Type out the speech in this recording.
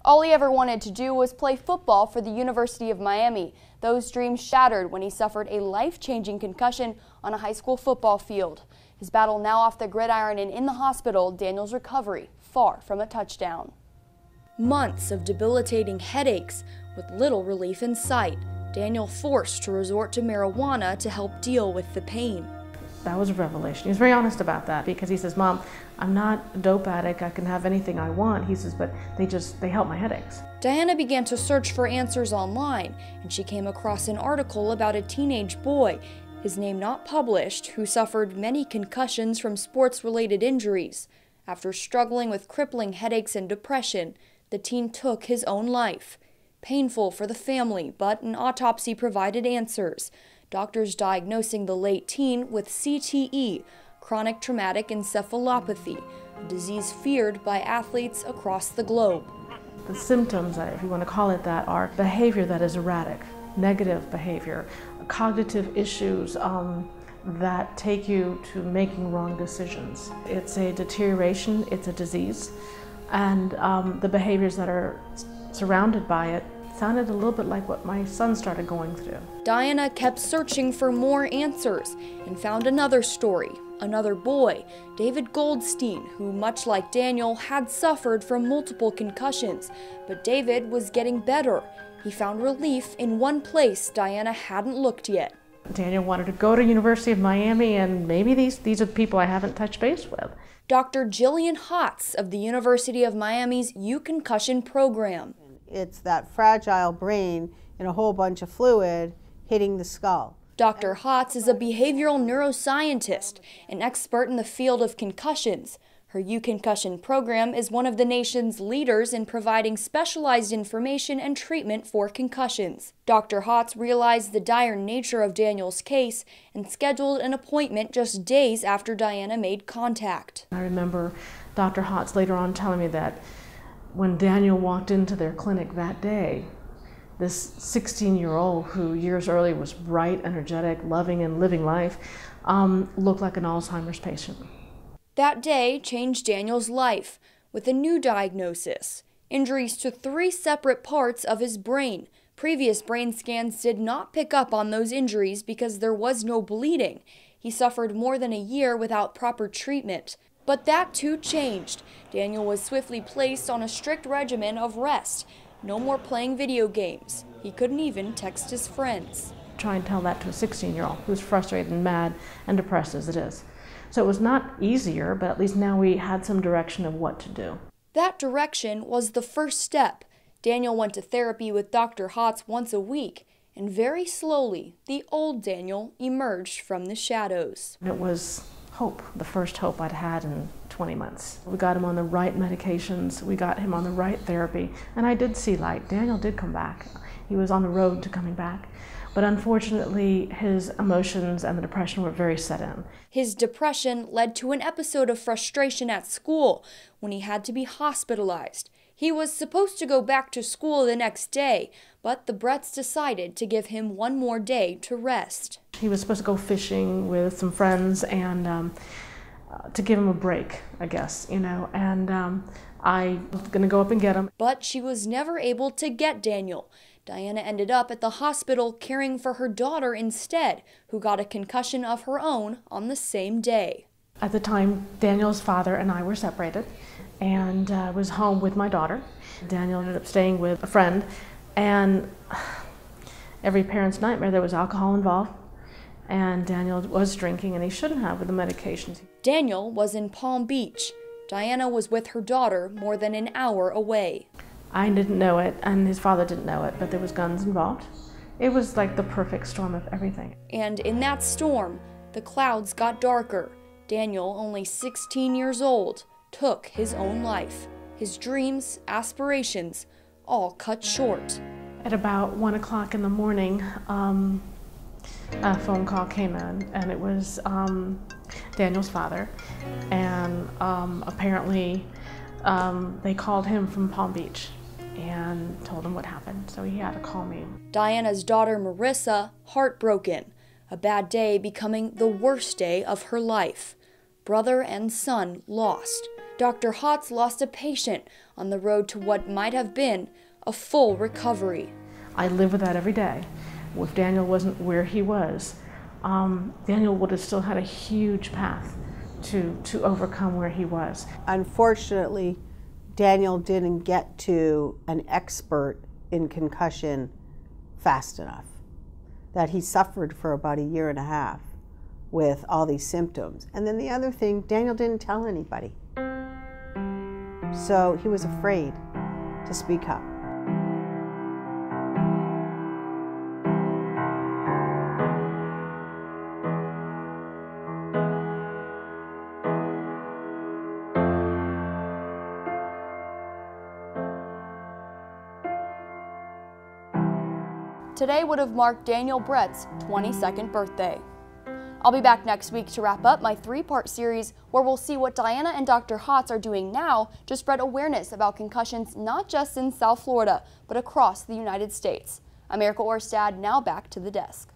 All he ever wanted to do was play football for the University of Miami. Those dreams shattered when he suffered a life-changing concussion on a high school football field. His battle now off the gridiron and in the hospital, Daniel's recovery far from a touchdown. Months of debilitating headaches with little relief in sight. Daniel forced to resort to marijuana to help deal with the pain. That was a revelation. He was very honest about that because he says, "Mom, I'm not a dope addict. I can have anything I want." He says, "But they help my headaches." Diana began to search for answers online, and she came across an article about a teenage boy, his name not published, who suffered many concussions from sports-related injuries. After struggling with crippling headaches and depression, the teen took his own life. Painful for the family, but an autopsy provided answers. Doctors diagnosing the late teen with CTE, chronic traumatic encephalopathy, a disease feared by athletes across the globe. The symptoms, if you want to call it that, are behavior that is erratic, negative behavior, cognitive issues that take you to making wrong decisions. It's a deterioration, it's a disease, and the behaviors that are surrounded by it sounded a little bit like what my son started going through. Diana kept searching for more answers and found another story, another boy, David Goldstein, who, much like Daniel, had suffered from multiple concussions. But David was getting better. He found relief in one place Diana hadn't looked yet. Daniel wanted to go to University of Miami, and maybe these are the people I haven't touched base with. Dr. Jillian Hotz of the University of Miami's U-Concussion program. It's that fragile brain in a whole bunch of fluid hitting the skull. Dr. Hotz is a behavioral neuroscientist, an expert in the field of concussions. Her U-Concussion program is one of the nation's leaders in providing specialized information and treatment for concussions. Dr. Hotz realized the dire nature of Daniel's case and scheduled an appointment just days after Diana made contact. I remember Dr. Hotz later on telling me that when Daniel walked into their clinic that day, this 16-year-old who years earlier was bright, energetic, loving, and living life, looked like an Alzheimer's patient. That day changed Daniel's life with a new diagnosis: injuries to 3 separate parts of his brain. Previous brain scans did not pick up on those injuries because there was no bleeding. He suffered more than a year without proper treatment. But that too changed. Daniel was swiftly placed on a strict regimen of rest. No more playing video games. He couldn't even text his friends. Try and tell that to a 16-year-old who's frustrated and mad and depressed as it is. So it was not easier, but at least now we had some direction of what to do. That direction was the first step. Daniel went to therapy with Dr. Hotz once a week, and very slowly, the old Daniel emerged from the shadows. It was hope, the first hope I'd had in 20 months. We got him on the right medications, we got him on the right therapy, and I did see light. Daniel did come back. He was on the road to coming back. But unfortunately, his emotions and the depression were very set in. His depression led to an episode of frustration at school when he had to be hospitalized. He was supposed to go back to school the next day, but the Bretts decided to give him one more day to rest. He was supposed to go fishing with some friends and to give him a break, I guess, and I was going to go up and get him. But she was never able to get Daniel. Diana ended up at the hospital caring for her daughter instead, who got a concussion of her own on the same day. At the time, Daniel's father and I were separated, and was home with my daughter. Daniel ended up staying with a friend, and every parent's nightmare, there was alcohol involved, and Daniel was drinking, and he shouldn't have with the medications. Daniel was in Palm Beach. Diana was with her daughter more than an hour away. I didn't know it, and his father didn't know it, but there was guns involved. It was like the perfect storm of everything. And in that storm, the clouds got darker. Daniel, only 16 years old, took his own life. His dreams, aspirations, all cut short. At about 1 o'clock in the morning, a phone call came in, and it was Daniel's father, and apparently they called him from Palm Beach and told him what happened, so he had to call me. Diana's daughter Marissa, heartbroken, a bad day becoming the worst day of her life. Brother and son lost. Dr. Hotz lost a patient on the road to what might have been a full recovery. I live with that every day. If Daniel wasn't where he was, Daniel would have still had a huge path to overcome where he was. Unfortunately, Daniel didn't get to an expert in concussion fast enough. That he suffered for about 1.5 years with all these symptoms. And then the other thing, Daniel didn't tell anybody. So he was afraid to speak up. Today would have marked Daniel Brett's 22nd birthday. I'll be back next week to wrap up my 3-part series where we'll see what Diana and Dr. Hotz are doing now to spread awareness about concussions not just in South Florida, but across the United States. I'm Erica Orstad, now back to the desk.